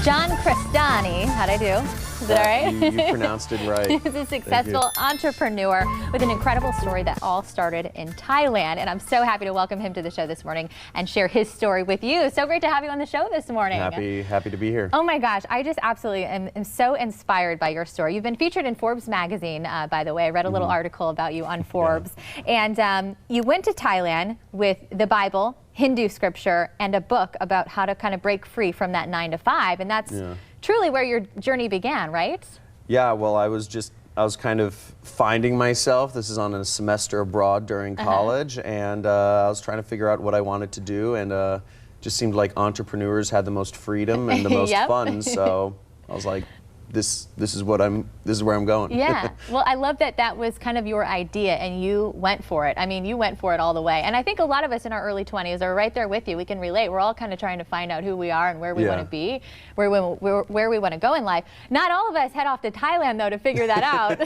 John Crestani, how'd I do? Is it all right? You pronounced it right. He's a successful entrepreneur with an incredible story that all started in Thailand. And I'm so happy to welcome him to the show this morning and share his story with you. So great to have you on the show this morning. Happy to be here. Oh my gosh, I just absolutely am so inspired by your story. You've been featured in Forbes magazine, by the way. I read a little article about you on Forbes. Yeah. And you went to Thailand with the Bible, Hindu scripture, and a book about how to kind of break free from that 9 to 5. And that's truly where your journey began, right? Yeah, well, I was kind of finding myself. This is on a semester abroad during college, and I was trying to figure out what I wanted to do, and just seemed like entrepreneurs had the most freedom and the most fun. So I was like, this is where I'm going. Yeah. Well, I love that that was kind of your idea and you went for it. I mean, you went for it all the way. And I think a lot of us in our early 20s are right there with you. We can relate. We're all kind of trying to find out who we are and where we want to be, where we want to go in life. Not all of us head off to Thailand, though, to figure that out.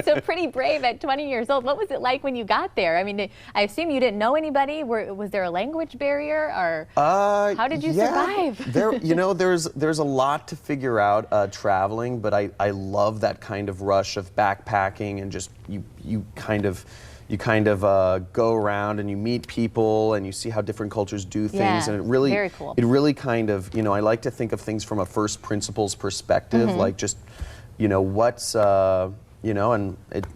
So pretty brave at 20 years old. What was it like when you got there? I mean, I assume you didn't know anybody. Was there a language barrier, or how did you survive? There's a lot to figure out traveling. But I love that kind of rush of backpacking and just you kind of go around and you meet people and you see how different cultures do things, and very cool. It really kind of, I like to think of things from a first principles perspective, like just what's and it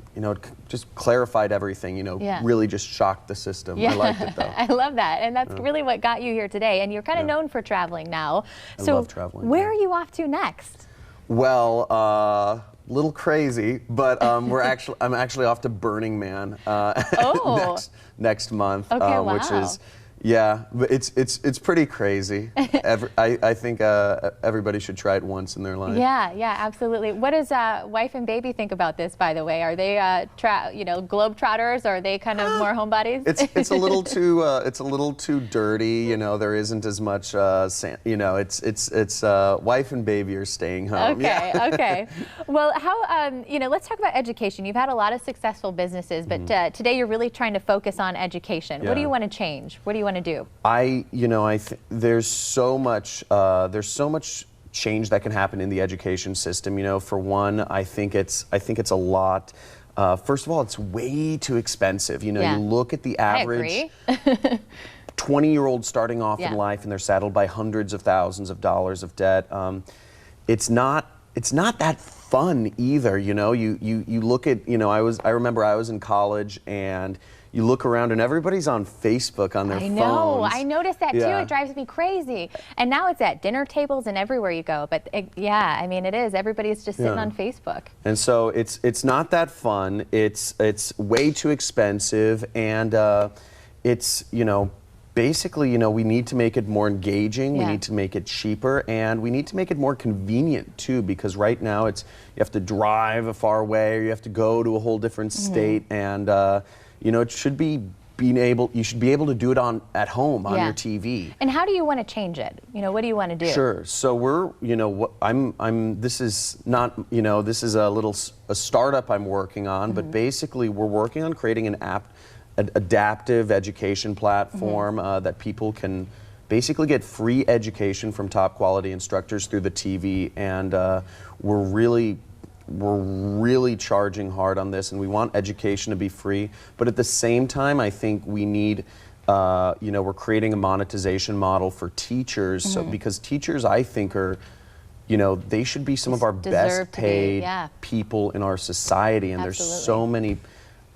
just clarified everything, really just shocked the system. I liked it, though. I love that, and that's really what got you here today, and you're kind of known for traveling now. I love traveling. Where are you off to next? Well, little crazy, but I'm actually off to Burning Man next month, which is but it's pretty crazy. I think everybody should try it once in their life. Yeah, absolutely. What does wife and baby think about this, by the way? Are they globetrotters, or are they kind of more homebodies? It's a little too dirty. There isn't as much sand. It's wife and baby are staying home. Okay. Well, how let's talk about education. You've had a lot of successful businesses, but today you're really trying to focus on education. What do you want to change? What do you want to do? There's so much change that can happen in the education system. For one, I think it's a lot. First of all, it's way too expensive. You look at the average 20-year-old starting off in life, and they're saddled by hundreds of thousands of dollars of debt. It's not that fun either. You look at, I remember I was in college, and you look around and everybody's on Facebook on their phones. I know. I noticed that too. It drives me crazy. And now it's at dinner tables and everywhere you go. But it is. Everybody's just sitting on Facebook. And so it's not that fun. It's way too expensive, and it's basically we need to make it more engaging. We need to make it cheaper, and we need to make it more convenient too. Because right now you have to drive far away, or you have to go to a whole different state, and it should be you should be able to do it at home on your TV. And how do you want to change it? What do you want to do? Sure. So we're, this is not, this is a startup I'm working on, but basically we're working on creating an adaptive education platform that people can basically get free education from top quality instructors through the TV, and we're really charging hard on this, and we want education to be free. But at the same time, I think we need, we're creating a monetization model for teachers, because teachers, I think, are, they should be some of our best paid people in our society, and there's so many.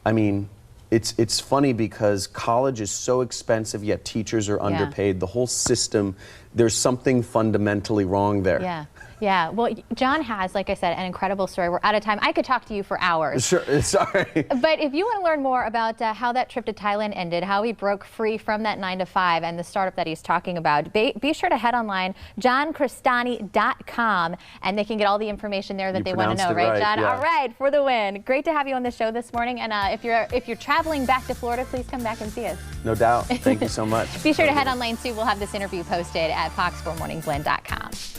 I mean, it's funny because college is so expensive, yet teachers are underpaid. The whole system, there's something fundamentally wrong there. Yeah, well, John has, like I said, an incredible story. We're out of time. I could talk to you for hours. Sure, sorry. But if you want to learn more about how that trip to Thailand ended, how he broke free from that 9 to 5, and the startup that he's talking about, be sure to head online, johncrestani.com, and they can get all the information there that they want to know, right, John? Yeah. All right, for the win. Great to have you on the show this morning. And if you're traveling back to Florida, please come back and see us. No doubt. Thank you so much. Be sure to head online too. We'll have this interview posted at fox4morningsblend.com.